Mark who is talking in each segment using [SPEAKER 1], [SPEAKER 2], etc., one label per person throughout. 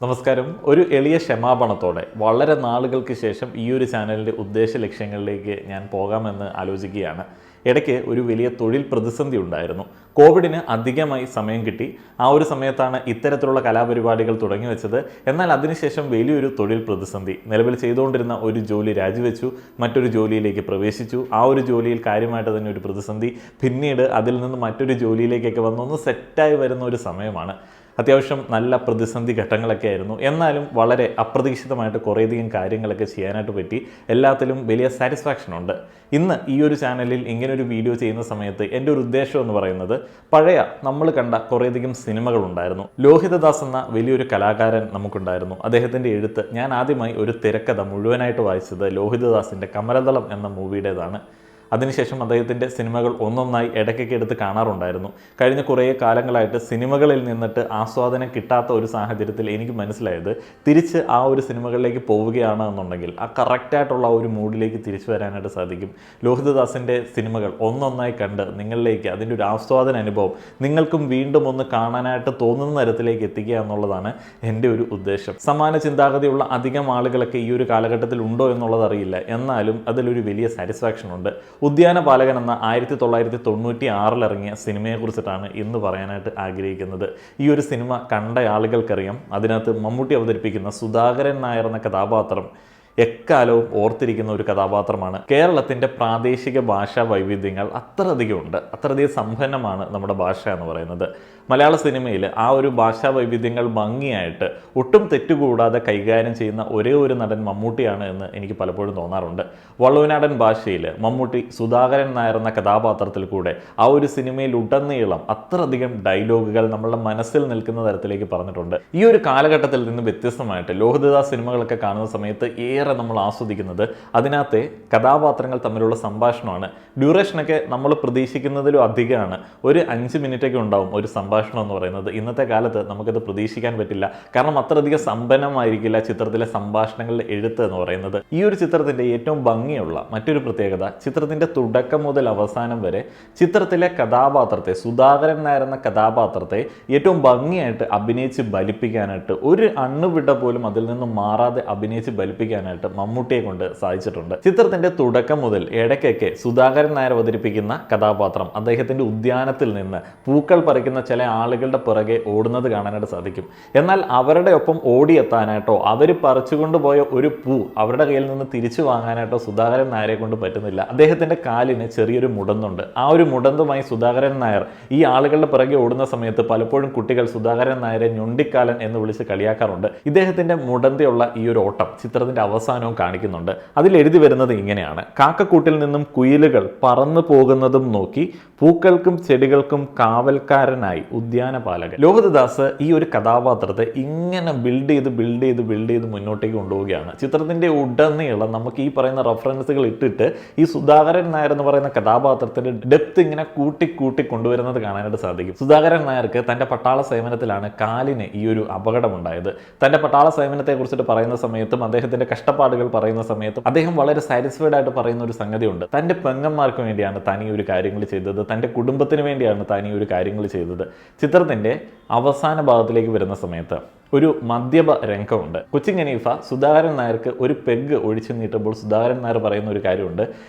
[SPEAKER 1] നമസ്കാരം. ഒരു എളിയ ക്ഷമാപണത്തോടെ വളരെ നാളുകൾക്ക് ശേഷം ഈ ഒരു ചാനലിൻ്റെ ഉദ്ദേശ ലക്ഷ്യങ്ങളിലേക്ക് ഞാൻ പോകാമെന്ന് ആലോചിക്കുകയാണ്. ഇടയ്ക്ക് ഒരു വലിയ തൊഴിൽ പ്രതിസന്ധി ഉണ്ടായിരുന്നു. കോവിഡിന് അധികമായി സമയം കിട്ടി. ആ ഒരു സമയത്താണ് ഇത്തരത്തിലുള്ള കലാപരിപാടികൾ തുടങ്ങി വെച്ചത്. എന്നാൽ അതിനുശേഷം വലിയൊരു തൊഴിൽ പ്രതിസന്ധി. നിലവിൽ ചെയ്തുകൊണ്ടിരുന്ന ഒരു ജോലി രാജിവെച്ചു, മറ്റൊരു ജോലിയിലേക്ക് പ്രവേശിച്ചു. ആ ഒരു ജോലിയിൽ കാര്യമായിട്ട് തന്നെ ഒരു പ്രതിസന്ധി. പിന്നീട് അതിൽ നിന്ന് മറ്റൊരു ജോലിയിലേക്കൊക്കെ വന്നൊന്ന് സെറ്റായി വരുന്ന ഒരു സമയമാണ്. അത്യാവശ്യം നല്ല പ്രതിസന്ധി ഘട്ടങ്ങളൊക്കെ ആയിരുന്നു. എന്നാലും വളരെ അപ്രതീക്ഷിതമായിട്ട് കുറേയധികം കാര്യങ്ങളൊക്കെ ചെയ്യാനായിട്ട് പറ്റി. എല്ലാത്തിലും വലിയ സാറ്റിസ്ഫാക്ഷൻ ഉണ്ട്. ഇന്ന് ഈ ഒരു ചാനലിൽ ഇങ്ങനൊരു വീഡിയോ ചെയ്യുന്ന സമയത്ത് എൻ്റെ ഒരു ഉദ്ദേശം എന്ന് പറയുന്നത്, പഴയ നമ്മൾ കണ്ട കുറേയധികം സിനിമകളുണ്ടായിരുന്നു. ലോഹിതദാസ് എന്ന വലിയൊരു കലാകാരൻ നമുക്കുണ്ടായിരുന്നു. അദ്ദേഹത്തിൻ്റെ എഴുത്ത് ഞാൻ ആദ്യമായി ഒരു തിരക്കഥ മുഴുവനായിട്ട് വായിച്ചത് ലോഹിതദാസിൻ്റെ കമലദളം എന്ന മൂവിയുടേതാണ്. അതിനുശേഷം അദ്ദേഹത്തിൻ്റെ സിനിമകൾ ഒന്നൊന്നായി ഇടയ്ക്കൊക്കെ എടുത്ത് കാണാറുണ്ടായിരുന്നു. കഴിഞ്ഞ കുറേ കാലങ്ങളായിട്ട് സിനിമകളിൽ നിന്നിട്ട് ആസ്വാദനം കിട്ടാത്ത ഒരു സാഹചര്യത്തിൽ എനിക്ക് മനസ്സിലായത്, തിരിച്ച് ആ ഒരു സിനിമകളിലേക്ക് പോവുകയാണ് എന്നുണ്ടെങ്കിൽ ആ കറക്റ്റായിട്ടുള്ള ഒരു മൂഡിലേക്ക് തിരിച്ചു വരാനായിട്ട് സാധിക്കും. ലോഹിതദാസിൻ്റെ സിനിമകൾ ഒന്നൊന്നായി കണ്ട് നിങ്ങളിലേക്ക് അതിൻ്റെ ഒരു ആസ്വാദന അനുഭവം നിങ്ങൾക്കും വീണ്ടും ഒന്ന് കാണാനായിട്ട് തോന്നുന്ന തരത്തിലേക്ക് എത്തിക്കുക എന്നുള്ളതാണ് എൻ്റെ ഒരു ഉദ്ദേശം. സമാന ചിന്താഗതിയുള്ള അധികം ആളുകളൊക്കെ ഈ ഒരു കാലഘട്ടത്തിൽ ഉണ്ടോ എന്നുള്ളത് അറിയില്ല. എന്നാലും അതിലൊരു വലിയ സാറ്റിസ്ഫാക്ഷൻ ഉണ്ട്. ഉദ്യാനപാലകൻ എന്ന 1996 ഇറങ്ങിയ സിനിമയെക്കുറിച്ചിട്ടാണ് ഇന്ന് പറയാനായിട്ട് ആഗ്രഹിക്കുന്നത്. ഈ ഒരു സിനിമ കണ്ട ആളുകൾക്കറിയാം. അതിനകത്ത് മമ്മൂട്ടി അവതരിപ്പിക്കുന്ന സുധാകരൻ നായർ എന്ന കഥാപാത്രം എക്കാലവും ഓർത്തിരിക്കുന്ന ഒരു കഥാപാത്രമാണ്. കേരളത്തിൻ്റെ പ്രാദേശിക ഭാഷാ വൈവിധ്യങ്ങൾ അത്രയധികം സമ്പന്നമാണ് നമ്മുടെ ഭാഷ എന്ന് പറയുന്നത്. മലയാള സിനിമയിൽ ആ ഒരു ഭാഷാ വൈവിധ്യങ്ങൾ ഭംഗിയായിട്ട് ഒട്ടും തെറ്റുകൂടാതെ കൈകാര്യം ചെയ്യുന്ന ഒരേ ഒരു നടൻ മമ്മൂട്ടിയാണ് എന്ന് എനിക്ക് പലപ്പോഴും തോന്നാറുണ്ട്. വള്ളുവനാടൻ ഭാഷയിൽ മമ്മൂട്ടി സുധാകരൻ നായർ എന്ന കഥാപാത്രത്തിൽ കൂടെ ആ ഒരു സിനിമയിൽ ഉടനീളം അത്രയധികം ഡയലോഗുകൾ നമ്മളുടെ മനസ്സിൽ നിൽക്കുന്ന തരത്തിലേക്ക് പറഞ്ഞിട്ടുണ്ട്. ഈ ഒരു കാലഘട്ടത്തിൽ നിന്ന് വ്യത്യസ്തമായിട്ട് ലോഹിതദാസ് സിനിമകളൊക്കെ കാണുന്ന സമയത്ത് ഏറെ നമ്മൾ ആസ്വദിക്കുന്നത് അതിനകത്തെ കഥാപാത്രങ്ങൾ തമ്മിലുള്ള സംഭാഷണമാണ്. ഡ്യൂറേഷനൊക്കെ നമ്മൾ പ്രതീക്ഷിക്കുന്നതിലും അധികമാണ്. ഒരു 5 മിനിറ്റൊക്കെ ഉണ്ടാവും ഒരു സംഭാഷണം എന്ന് പറയുന്നത്. ഇന്നത്തെ കാലത്ത് നമുക്കത് പ്രതീക്ഷിക്കാൻ പറ്റില്ല. കാരണം അത്രയധികം സമ്പന്നമായിരിക്കില്ല ചിത്രത്തിലെ സംഭാഷണങ്ങളുടെ എഴുത്ത് എന്ന് പറയുന്നത്. ഈ ഒരു ചിത്രത്തിൻ്റെ ഏറ്റവും ഭംഗിയുള്ള മറ്റൊരു പ്രത്യേകത, ചിത്രത്തിൻ്റെ തുടക്കം മുതൽ അവസാനം വരെ ചിത്രത്തിലെ കഥാപാത്രത്തെ, സുധാകരൻ നായർ എന്ന കഥാപാത്രത്തെ ഏറ്റവും ഭംഗിയായിട്ട് അഭിനയിച്ച് ബലിപ്പിക്കാനായിട്ട്, ഒരു അണ്ണുവിട പോലും അതിൽ നിന്നും മാറാതെ അഭിനയിച്ച് ബലിപ്പിക്കാനായിട്ട് മമ്മൂട്ടിയെ കൊണ്ട് സാധിച്ചിട്ടുണ്ട്. ചിത്രത്തിന്റെ തുടക്കം മുതൽ ഇടയ്ക്കൊക്കെ സുധാകരൻ നായർ അവതരിപ്പിക്കുന്ന കഥാപാത്രം അദ്ദേഹത്തിന്റെ ഉദ്യാനത്തിൽ നിന്ന് പൂക്കൾ പറിക്കുന്ന ചില ആളുകളുടെ പുറകെ ഓടുന്നത് കാണാനായിട്ട് സാധിക്കും. എന്നാൽ അവരുടെ ഒപ്പം ഓടിയെത്താനായിട്ടോ അവർ പറിച്ചുകൊണ്ടുപോയ ഒരു പൂ അവരുടെ കയ്യിൽ നിന്ന് തിരിച്ചു വാങ്ങാനായിട്ടോ സുധാകരൻ നായരെ കൊണ്ട് പറ്റുന്നില്ല. അദ്ദേഹത്തിന്റെ കാലിന് ചെറിയൊരു മുടന്തുണ്ട്. ആ ഒരു മുടന്തുമായി സുധാകരൻ നായർ ഈ ആളുകളുടെ പുറകെ ഓടുന്ന സമയത്ത് പലപ്പോഴും കുട്ടികൾ സുധാകരൻ നായരെ ഞൊണ്ടിക്കാലൻ എന്ന് വിളിച്ച് കളിയാക്കാറുണ്ട്. ഇദ്ദേഹത്തിന്റെ മുടന്തിയുള്ള ഈ ഒരു ഓട്ടം ചിത്രത്തിന്റെ അവസാനവും കാണിക്കുന്നുണ്ട്. അതിൽ എഴുതി വരുന്നത് ഇങ്ങനെയാണ്: കാക്കക്കൂട്ടിൽ നിന്നും കുയിലുകൾ പറന്നു പോകുന്നതും നോക്കി പൂക്കൾക്കും ചെടികൾക്കും കാവൽക്കാരനായി ഉദ്യാനപാലകൻ. ലോഹിതദാസ് ഈ ഒരു കഥാപാത്രത്തെ ഇങ്ങനെ ബിൽഡ് ചെയ്ത് മുന്നോട്ടേക്ക് കൊണ്ടുപോവുകയാണ്. ചിത്രത്തിന്റെ ഉടനീളം നമുക്ക് ഈ പറയുന്ന റെഫറൻസുകൾ ഇട്ടിട്ട് ഈ സുധാകരൻ നായർ എന്ന് പറയുന്ന കഥാപാത്രത്തിന്റെ ഡെപ്ത് ഇങ്ങനെ കൂട്ടി കൊണ്ടുവരുന്നത് കാണാനായിട്ട് സാധിക്കും. സുധാകരൻ നായർക്ക് തന്റെ പട്ടാള സേവനത്തിലാണ് കാലിന് ഈ ഒരു അപകടമുണ്ടായത്. തന്റെ പട്ടാള സേവനത്തെ കുറിച്ചിട്ട് പറയുന്ന സമയത്തും അദ്ദേഹത്തിന്റെ കഷ്ടപ്പാടുകൾ പറയുന്ന സമയത്തും അദ്ദേഹം വളരെ സാറ്റിസ്ഫൈഡ് ആയിട്ട് പറയുന്ന ഒരു സംഗതിയുണ്ട്. തൻ്റെ പെങ്ങന്മാർക്ക് വേണ്ടിയാണ് താൻ ഈ ഒരു കാര്യങ്ങൾ ചെയ്തത്, തൻ്റെ കുടുംബത്തിന് വേണ്ടിയാണ് താൻ ഈ ഒരു കാര്യങ്ങൾ ചെയ്തത്. ചിത്രത്തിൻ്റെ അവസാന ഭാഗത്തിലേക്ക് വരുന്ന സമയത്ത് ഒരു മദ്യപ രംഗമുണ്ട്. കൊച്ചിൻ ഹനീഫ സുധാകരൻ നായർക്ക് ഒരു പെഗ് ഒഴിച്ചു നീട്ടുമ്പോൾ സുധാകരൻ നായർ പറയുന്ന ഒരു കാര്യമുണ്ട്: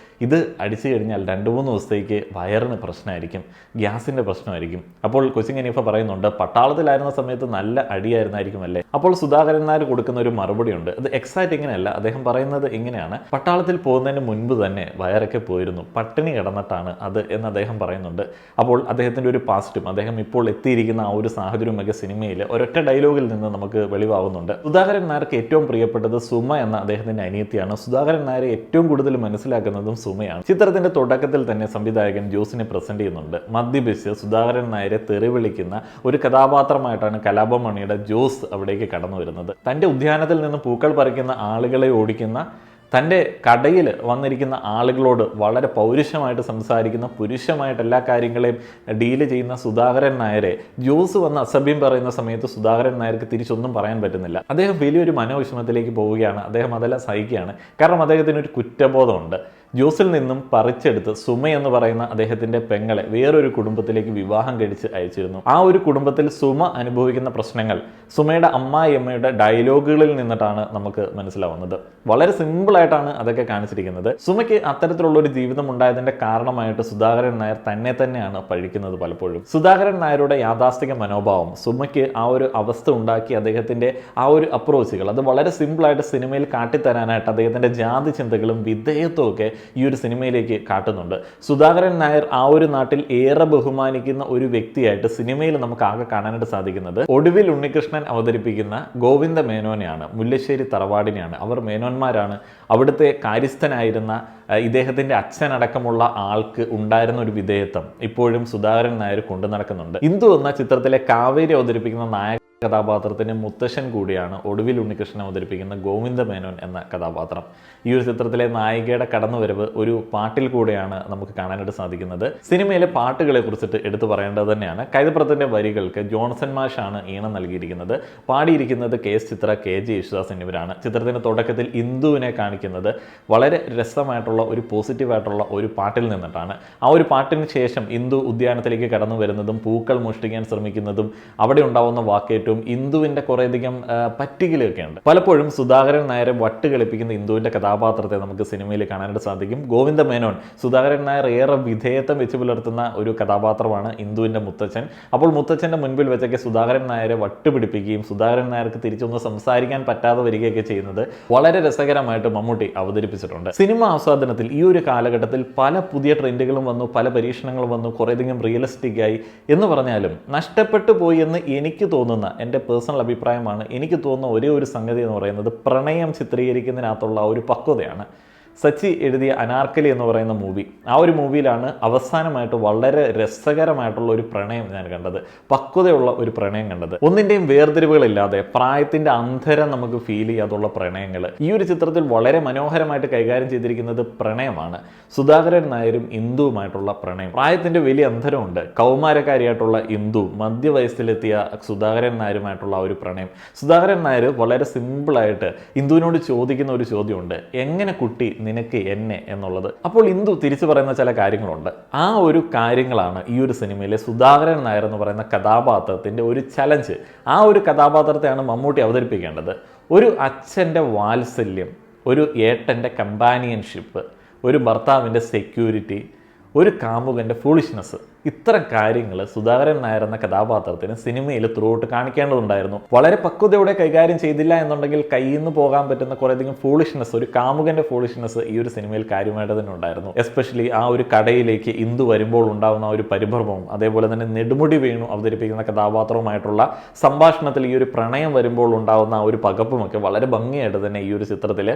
[SPEAKER 1] ഇത് അടിച്ചു കഴിഞ്ഞാൽ 2-3 ദിവസത്തേക്ക് വയറിന് പ്രശ്നമായിരിക്കും, ഗ്യാസിൻ്റെ പ്രശ്നമായിരിക്കും. അപ്പോൾ കൊച്ചിൻ ഹനീഫ പറയുന്നുണ്ട്, പട്ടാളത്തിലായിരുന്ന സമയത്ത് നല്ല അടിയായിരുന്നായിരിക്കും അല്ലേ? അപ്പോൾ സുധാകരൻ നായർ കൊടുക്കുന്ന ഒരു മറുപടിയുണ്ട്. അത് എക്സാക്റ്റ് ഇങ്ങനെയല്ല. അദ്ദേഹം പറയുന്നത് ഇങ്ങനെയാണ്: പട്ടാളത്തിൽ പോകുന്നതിന് മുൻപ് തന്നെ വയറൊക്കെ പോയിരുന്നു, പട്ടിണി കിടന്നിട്ടാണ് അത് എന്ന് അദ്ദേഹം പറയുന്നുണ്ട്. അപ്പോൾ അദ്ദേഹത്തിൻ്റെ ഒരു പാസ്റ്റും അദ്ദേഹം ഇപ്പോൾ എത്തിയിരിക്കുന്ന ആ ഒരു സാഹചര്യമൊക്കെ സിനിമയിൽ ഒരൊറ്റ ഡയലോഗിൽ നിന്ന് നമുക്ക് വെളിവാകുന്നുണ്ട്. സുധാകരൻ നായർക്ക് ഏറ്റവും പ്രിയപ്പെട്ടത് സുമ എന്ന അദ്ദേഹത്തിന്റെ അനിയത്തിയാണ്. സുധാകരൻ നായരെ ഏറ്റവും കൂടുതൽ മനസ്സിലാക്കുന്നതും സുമയാണ്. ചിത്രത്തിന്റെ തുടക്കത്തിൽ തന്നെ സംവിധായകൻ ജോസിനെ പ്രസന്റ് ചെയ്യുന്നുണ്ട്. മദ്യപിച്ച് സുധാകരൻ നായരെ തെറി വിളിക്കുന്ന ഒരു കഥാപാത്രമായിട്ടാണ് കലാഭമണിയുടെ ജോസ് അവിടേക്ക് കടന്നു വരുന്നത്. തന്റെ ഉദ്യാനത്തിൽ നിന്ന് പൂക്കൾ പറിക്കുന്ന ആളുകളെ ഓടിക്കുന്ന, തൻ്റെ കടയിൽ വന്നിരിക്കുന്ന ആളുകളോട് വളരെ പൗരുഷമായിട്ട് സംസാരിക്കുന്ന, പുരുഷമായിട്ട് എല്ലാ കാര്യങ്ങളെയും ഡീല് ചെയ്യുന്ന സുധാകരൻ നായരെ ജോസ് വന്ന് അസഭ്യം പറയുന്ന സമയത്ത് സുധാകരൻ നായർക്ക് തിരിച്ചൊന്നും പറയാൻ പറ്റുന്നില്ല. അദ്ദേഹം വലിയൊരു മനോവിഷമത്തിലേക്ക് പോവുകയാണ്. അദ്ദേഹം അതെല്ലാം സഹിക്കുകയാണ്. കാരണം അദ്ദേഹത്തിന് ഒരു കുറ്റബോധമുണ്ട്. ജോസിൽ നിന്നും പറിച്ചെടുത്ത് സുമ എന്ന് പറയുന്ന അദ്ദേഹത്തിന്റെ പെങ്ങളെ വേറൊരു കുടുംബത്തിലേക്ക് വിവാഹം കഴിച്ച് അയച്ചിരുന്നു. ആ ഒരു കുടുംബത്തിൽ സുമ അനുഭവിക്കുന്ന പ്രശ്നങ്ങൾ സുമയുടെ അമ്മായിയമ്മയുടെ ഡയലോഗുകളിൽ നിന്നിട്ടാണ് നമുക്ക് മനസ്സിലാവുന്നത്. വളരെ സിമ്പിളായിട്ടാണ് അതൊക്കെ കാണിച്ചിരിക്കുന്നത്. സുമയ്ക്ക് അത്തരത്തിലുള്ള ഒരു ജീവിതം ഉണ്ടായതിന്റെ കാരണമായിട്ട് സുധാകരൻ നായർ തന്നെ തന്നെയാണ് പഴിക്കുന്നത് പലപ്പോഴും. സുധാകരൻ നായരുടെ യാഥാസ്ഥിക മനോഭാവം സുമയ്ക്ക് ആ ഒരു അവസ്ഥ ഉണ്ടാക്കി അദ്ദേഹത്തിന്റെ ആ ഒരു അപ്രോച്ചുകൾ അത് വളരെ സിമ്പിളായിട്ട് സിനിമയിൽ കാട്ടിത്തരാനായിട്ട് അദ്ദേഹത്തിന്റെ ജാതി ചിന്തകളും വിധേയത്വവും ഒക്കെ ഈ ഒരു സിനിമയിലേക്ക് കാട്ടുന്നുണ്ട്. സുധാകരൻ നായർ ആ ഒരു നാട്ടിൽ ഏറെ ബഹുമാനിക്കുന്ന ഒരു വ്യക്തിയായിട്ട് സിനിമയിൽ നമുക്ക് ആകെ കാണാനായിട്ട് സാധിക്കുന്നത് ഒടുവിൽ ഉണ്ണികൃഷ്ണൻ അവതരിപ്പിക്കുന്ന ഗോവിന്ദ മേനോനെയാണ്, മുല്ലശ്ശേരി തറവാടിനെയാണ്. അവർ മേനോന്മാരാണ്. അവിടുത്തെ കാര്യസ്ഥനായിരുന്ന ഇദ്ദേഹത്തിന്റെ അച്ഛനടക്കമുള്ള ആൾക്ക് ഉണ്ടായിരുന്ന ഒരു വിധേയത്വം ഇപ്പോഴും സുധാകരൻ നായർ കൊണ്ടു നടക്കുന്നുണ്ട്. ഇന്ദു എന്ന ചിത്രത്തിലെ കാവേരി അവതരിപ്പിക്കുന്ന നായക കഥാപാത്രത്തിന് മുത്തശ്ശൻ കൂടിയാണ് ഒടുവിൽ ഉണ്ണികൃഷ്ണൻ അവതരിപ്പിക്കുന്ന ഗോവിന്ദ മേനോൻ എന്ന കഥാപാത്രം. ഈ ഒരു ചിത്രത്തിലെ നായികയുടെ കടന്നുവരവ് ഒരു പാട്ടിൽ കൂടെയാണ് നമുക്ക് കാണാനായിട്ട് സാധിക്കുന്നത്. സിനിമയിലെ പാട്ടുകളെ കുറിച്ചിട്ട് എടുത്തു പറയേണ്ടത് തന്നെയാണ്. കൈതപ്രത്തിന്റെ വരികൾക്ക് ജോൺസൺ മാഷാണ് ഈണം നൽകിയിരിക്കുന്നത്. പാടിയിരിക്കുന്നത് KS ചിത്ര, KG യേശുദാസ് എന്നിവരാണ്. ചിത്രത്തിന്റെ തുടക്കത്തിൽ ഇന്ദുവിനെ കാണിക്കുന്നത് വളരെ രസമായിട്ടുള്ള ഒരു പോസിറ്റീവായിട്ടുള്ള ഒരു പാട്ടിൽ നിന്നിട്ടാണ്. ആ ഒരു പാട്ടിന് ശേഷം ഇന്ദു ഉദ്യാനത്തിലേക്ക് കടന്നു വരുന്നതും പൂക്കൾ മോഷ്ടിക്കാൻ ശ്രമിക്കുന്നതും അവിടെ ഉണ്ടാവുന്ന വാക്കേറ്റവും ഇന്ദുവിന്റെ കുറേയധികം പറ്റികലൊക്കെ ഉണ്ട്. പലപ്പോഴും സുധാകരൻ നായരെ വട്ട് കളിപ്പിക്കുന്ന ഇന്ദുവിന്റെ കഥാപാത്രത്തെ നമുക്ക് സിനിമയിൽ കാണാനായിട്ട് സാധിക്കും. ഗോവിന്ദ മേനോൻ സുധാകരൻ നായർ ഏറെ വിധേയത്വം വെച്ച് പുലർത്തുന്ന ഒരു കഥാപാത്രമാണ് ഇന്ദുവിന്റെ മുത്തച്ഛൻ. അപ്പോൾ മുത്തച്ഛന്റെ മുൻപിൽ വെച്ചൊക്കെ സുധാകരൻ നായരെ വട്ടുപിടിപ്പിക്കുകയും സുധാകരൻ നായർക്ക് തിരിച്ചൊന്ന് സംസാരിക്കാൻ പറ്റാതെ വരികയൊക്കെ ചെയ്യുന്നത് വളരെ രസകരമായിട്ട് മമ്മൂട്ടി അവതരിപ്പിച്ചിട്ടുണ്ട്. സിനിമ ആസ്വാദനത്തിൽ ഈ ഒരു കാലഘട്ടത്തിൽ പല പുതിയ ട്രെൻഡുകളും വന്നു, പല പരീക്ഷണങ്ങളും വന്നു, കുറേയധികം റിയലിസ്റ്റിക് ആയി എന്ന് പറഞ്ഞാലും നഷ്ടപ്പെട്ടു പോയി എന്ന് എനിക്ക് തോന്നുന്ന എൻ്റെ പേഴ്സണൽ അഭിപ്രായമാണ്. എനിക്ക് തോന്നുന്ന ഒരേ ഒരു സംഗതി എന്ന് പറയുന്നത് പ്രണയം ചിത്രീകരിക്കുന്നതിനകത്തുള്ള ഒരു പക്വതയാണ്. സച്ചി എഴുതിയ അനാർക്കലി എന്ന് പറയുന്ന മൂവി, ആ ഒരു മൂവിയിലാണ് അവസാനമായിട്ട് വളരെ രസകരമായിട്ടുള്ള ഒരു പ്രണയം ഞാൻ കണ്ടത്, പക്വതയുള്ള ഒരു പ്രണയം കണ്ടത്. ഒന്നിൻ്റെയും വേർതിരിവുകളില്ലാതെ പ്രായത്തിന്റെ അന്തരം നമുക്ക് ഫീൽ ചെയ്യാതുള്ള പ്രണയങ്ങൾ ഈ ഒരു ചിത്രത്തിൽ വളരെ മനോഹരമായിട്ട് കൈകാര്യം ചെയ്തിരിക്കുന്നത് പ്രണയമാണ്. സുധാകരൻ നായരും ഇന്ദുവുമായിട്ടുള്ള പ്രണയം, പ്രായത്തിന്റെ വലിയ അന്തരമുണ്ട്. കൗമാരക്കാരിയായിട്ടുള്ള ഇന്ദു, മധ്യവയസ്സിലെത്തിയ സുധാകരൻ നായരുമായിട്ടുള്ള ആ ഒരു പ്രണയം. സുധാകരൻ നായർ വളരെ സിമ്പിളായിട്ട് ഇന്ദുവിനോട് ചോദിക്കുന്ന ഒരു ചോദ്യമുണ്ട്, എങ്ങനെ കുട്ടി നിനക്ക് എന്നെ എന്നുള്ളത്. അപ്പോൾ ഇന്ദു തിരിച്ചു പറയുന്ന ചില കാര്യങ്ങളുണ്ട്. ആ ഒരു കാര്യങ്ങളാണ് ഈ ഒരു സിനിമയിലെ സുധാകരൻ നായർ എന്ന് പറയുന്ന കഥാപാത്രത്തിന്റെ ഒരു ചലഞ്ച്. ആ ഒരു കഥാപാത്രത്തെയാണ് മമ്മൂട്ടി അവതരിപ്പിക്കേണ്ടത്. ഒരു അച്ഛൻ്റെ വാത്സല്യം, ഒരു ഏട്ടൻ്റെ കമ്പാനിയൻഷിപ്പ്, ഒരു ഭർത്താവിൻ്റെ സെക്യൂരിറ്റി, ഒരു കാമുകൻ്റെ ഫൂളിഷ്നെസ്, ഇത്തരം കാര്യങ്ങൾ സുധാകരൻ നായർ എന്ന കഥാപാത്രത്തിന് സിനിമയിൽ ത്രൂ ഔട്ട് കാണിക്കേണ്ടതുണ്ടായിരുന്നു. വളരെ പക്വതയോടെ കൈകാര്യം ചെയ്തില്ല എന്നുണ്ടെങ്കിൽ കയ്യിൽ നിന്ന് പോകാൻ പറ്റുന്ന കുറേയധികം ഫൂളിഷ്നെസ്, ഒരു കാമുകന്റെ ഫൂളിഷ്നെസ് ഈ ഒരു സിനിമയിൽ കാര്യമായിട്ട് തന്നെ ഉണ്ടായിരുന്നു. എസ്പെഷ്യലി ആ ഒരു കടയിലേക്ക് ഇന്ദു വരുമ്പോൾ ഉണ്ടാകുന്ന ഒരു പരിഭ്രമവും, അതേപോലെ തന്നെ നെടുമുടി വേണു അവതരിപ്പിക്കുന്ന കഥാപാത്രവുമായിട്ടുള്ള സംഭാഷണത്തിൽ ഈ ഒരു പ്രണയം വരുമ്പോൾ ഉണ്ടാകുന്ന ആ ഒരു പകപ്പുമൊക്കെ വളരെ ഭംഗിയായിട്ട് തന്നെ ഈ ഒരു ചിത്രത്തിൽ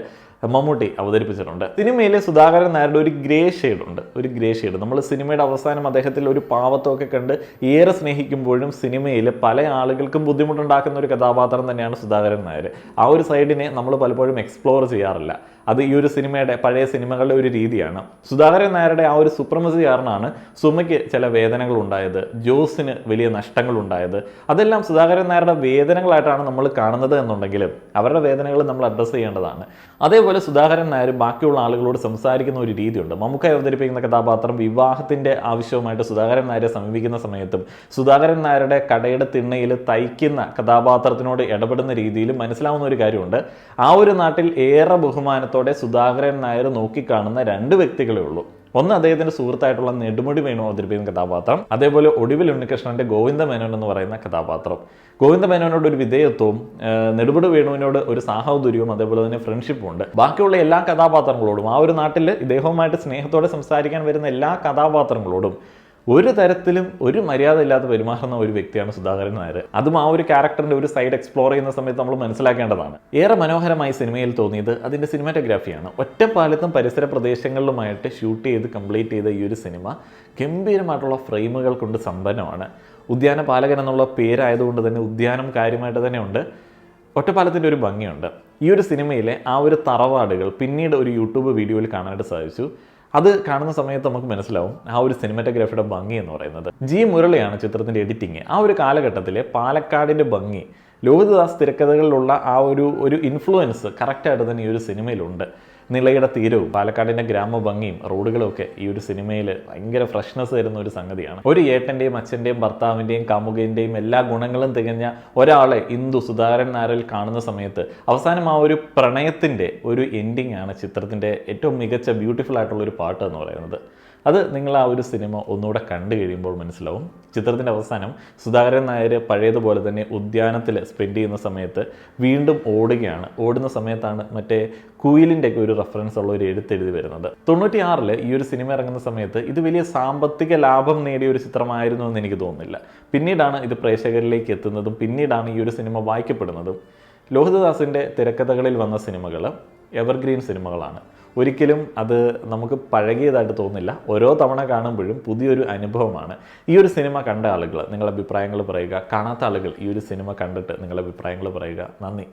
[SPEAKER 1] മമ്മൂട്ടി അവതരിപ്പിച്ചിട്ടുണ്ട്. സിനിമയിലെ സുധാകരൻ നായരുടെ ഒരു ഗ്രേ ഷെയ്ഡ് ഉണ്ട്, ഒരു ഗ്രേ ഷെയ്ഡ്. നമ്മൾ സിനിമയുടെ അവസാനം അദ്ദേഹത്തിൽ ഒരു പാവത്വമൊക്കെ കണ്ട് ഏറെ സ്നേഹിക്കുമ്പോഴും സിനിമയിൽ പല ആളുകൾക്കും ബുദ്ധിമുട്ടുണ്ടാക്കുന്ന ഒരു കഥാപാത്രം തന്നെയാണ് സുധാകരൻ നായർ. ആ ഒരു സൈഡിനെ നമ്മൾ പലപ്പോഴും എക്സ്പ്ലോർ ചെയ്യാറില്ല. അത് ഈ ഒരു സിനിമയുടെ, പഴയ സിനിമകളുടെ ഒരു രീതിയാണ്. സുധാകരൻ നായരുടെ ആ ഒരു സുപ്രമസി കാരണമാണ് സുമയ്ക്ക് ചില വേദനകൾ ഉണ്ടായത്, ജോസിന് വലിയ നഷ്ടങ്ങൾ ഉണ്ടായത്. അതെല്ലാം സുധാകരൻ നായരുടെ വേദനകളായിട്ടാണ് നമ്മൾ കാണുന്നത് എന്നുണ്ടെങ്കിലും അവരുടെ വേദനകൾ നമ്മൾ അഡ്രസ്സ് ചെയ്യേണ്ടതാണ്. അതേപോലെ സുധാകരൻ നായർ ബാക്കിയുള്ള ആളുകളോട് സംസാരിക്കുന്ന ഒരു രീതിയുണ്ട്. മമ്മൂക്കായി അവതരിപ്പിക്കുന്ന കഥാപാത്രം വിവാഹത്തിന്റെ ആവശ്യവുമായിട്ട് സുധാകരൻ നായരെ സമീപിക്കുന്ന സമയത്തും സുധാകരൻ നായരുടെ കടയുടെ തിണ്ണയിൽ തയ്ക്കുന്ന കഥാപാത്രത്തിനോട് ഇടപെടുന്ന രീതിയിലും മനസ്സിലാവുന്ന ഒരു കാര്യമുണ്ട്. ആ ഒരു നാട്ടിൽ ഏറെ ബഹുമാനത്തോടെ സുധാകരൻ നായർ നോക്കിക്കാണുന്ന രണ്ട് വ്യക്തികളേ ഉള്ളൂ. ഒന്ന് അദ്ദേഹത്തിന്റെ സുഹൃത്തായിട്ടുള്ള നെടുമുടി വേണു അവതരിപ്പിക്കുന്ന കഥാപാത്രം, അതേപോലെ ഒടുവിൽ ഉണ്ണികൃഷ്ണന്റെ ഗോവിന്ദ മേനോൻ എന്ന് പറയുന്ന കഥാപാത്രം. ഗോവിന്ദ മേനോനോട് ഒരു വിധേയത്വവും നെടുമുടി വേണുവിനോട് ഒരു സാഹോദര്യവും അതേപോലെ തന്നെ ഫ്രണ്ട്ഷിപ്പും ഉണ്ട്. ബാക്കിയുള്ള എല്ലാ കഥാപാത്രങ്ങളോടും, ആ ഒരു നാട്ടിൽ ഇദ്ദേഹവുമായിട്ട് സ്നേഹത്തോടെ സംസാരിക്കാൻ വരുന്ന എല്ലാ കഥാപാത്രങ്ങളോടും ഒരു തരത്തിലും ഒരു മര്യാദ ഇല്ലാതെ പെരുമാറുന്ന ഒരു വ്യക്തിയാണ് സുധാകരൻ നായർ. അതും ആ ഒരു ക്യാരക്ടറിന്റെ ഒരു സൈഡ് എക്സ്പ്ലോർ ചെയ്യുന്ന സമയത്ത് നമ്മൾ മനസ്സിലാക്കേണ്ടതാണ്. ഏറെ മനോഹരമായി സിനിമയിൽ തോന്നിയത് അതിന്റെ സിനിമാറ്റോഗ്രാഫിയാണ്. ഒറ്റപ്പാലത്തും പരിസര പ്രദേശങ്ങളിലുമായിട്ട് ഷൂട്ട് ചെയ്ത് കംപ്ലീറ്റ് ചെയ്ത ഈ ഒരു സിനിമ ഗംഭീരമായിട്ടുള്ള ഫ്രെയിമുകൾ കൊണ്ട് സമ്പന്നമാണ്. ഉദ്യാന പാലകൻ എന്നുള്ള പേരായതുകൊണ്ട് തന്നെ ഉദ്യാനം കാര്യമായിട്ട് തന്നെ ഉണ്ട്. ഒറ്റപ്പാലത്തിൻ്റെ ഒരു ഭംഗിയുണ്ട്. ഈ ഒരു സിനിമയിലെ ആ ഒരു തറവാടുകൾ പിന്നീട് ഒരു യൂട്യൂബ് വീഡിയോയിൽ കാണാനായിട്ട് സാധിച്ചു. അത് കാണുന്ന സമയത്ത് നമുക്ക് മനസ്സിലാവും ആ ഒരു സിനിമാറ്റോഗ്രാഫിയുടെ ഭംഗി എന്ന് പറയുന്നത്. ജി മുരളിയാണ് ചിത്രത്തിൻ്റെ എഡിറ്റിങ്. ആ ഒരു കാലഘട്ടത്തിലെ പാലക്കാടിൻ്റെ ഭംഗി, ലോഹിതദാസ് തിരക്കഥകളിലുള്ള ആ ഒരു ഇൻഫ്ലുവൻസ് കറക്റ്റായിട്ട് തന്നെ ഈ ഒരു സിനിമയിലുണ്ട്. നിളയുടെ തീരവും പാലക്കാടിൻ്റെ ഗ്രാമഭംഗിയും റോഡുകളും ഒക്കെ ഈ ഒരു സിനിമയിൽ ഭയങ്കര ഫ്രഷ്നെസ് തരുന്ന ഒരു സംഗതിയാണ്. ഒരു ഏട്ടൻ്റെയും അച്ഛൻ്റെയും ഭർത്താവിൻ്റെയും കാമുകൻ്റെയും എല്ലാ ഗുണങ്ങളും തികഞ്ഞ ഒരാളെ ഇന്ദു സുധാകരൻ നായരിൽ കാണുന്ന സമയത്ത് അവസാനം ആ ഒരു പ്രണയത്തിൻ്റെ ഒരു എൻഡിങ് ആണ് ചിത്രത്തിൻ്റെ ഏറ്റവും മികച്ച ബ്യൂട്ടിഫുൾ ആയിട്ടുള്ള ഒരു പാട്ട് എന്ന് പറയുന്നത്. അത് നിങ്ങൾ ആ ഒരു സിനിമ ഒന്നുകൂടെ കണ്ടു കഴിയുമ്പോൾ മനസ്സിലാവും. ചിത്രത്തിൻ്റെ അവസാനം സുധാകരൻ നായർ പഴയതുപോലെ തന്നെ ഉദ്യാനത്തിൽ സ്പെൻഡ് ചെയ്യുന്ന സമയത്ത് വീണ്ടും ഓടുകയാണ്. ഓടുന്ന സമയത്താണ് മറ്റേ കുയിലിൻ്റെ ഒക്കെ ഒരു റെഫറൻസ് ഉള്ള ഒരു എഴുത്തെഴുതി വരുന്നത്. 96-ൽ ഈ ഒരു സിനിമ ഇറങ്ങുന്ന സമയത്ത് ഇത് വലിയ സാമ്പത്തിക ലാഭം നേടിയ ഒരു ചിത്രമായിരുന്നു എന്ന് എനിക്ക് തോന്നുന്നില്ല. പിന്നീടാണ് ഇത് പ്രേക്ഷകരിലേക്ക് എത്തുന്നതും പിന്നീടാണ് ഈ ഒരു സിനിമ വായിക്കപ്പെടുന്നതും. ലോഹിതദാസിൻ്റെ തിരക്കഥകളിൽ വന്ന സിനിമകൾ എവർഗ്രീൻ സിനിമകളാണ്. ഒരിക്കലും അത് നമുക്ക് പഴകിയതായിട്ട് തോന്നില്ല. ഓരോ തവണ കാണുമ്പോഴും പുതിയൊരു അനുഭവമാണ്. ഈ ഒരു സിനിമ കണ്ട ആളുകൾ നിങ്ങളുടെ അഭിപ്രായങ്ങൾ പറയുക. കാണാത്ത ആളുകൾ ഈ ഒരു സിനിമ കണ്ടിട്ട് നിങ്ങളുടെ അഭിപ്രായങ്ങൾ പറയുക. നന്ദി.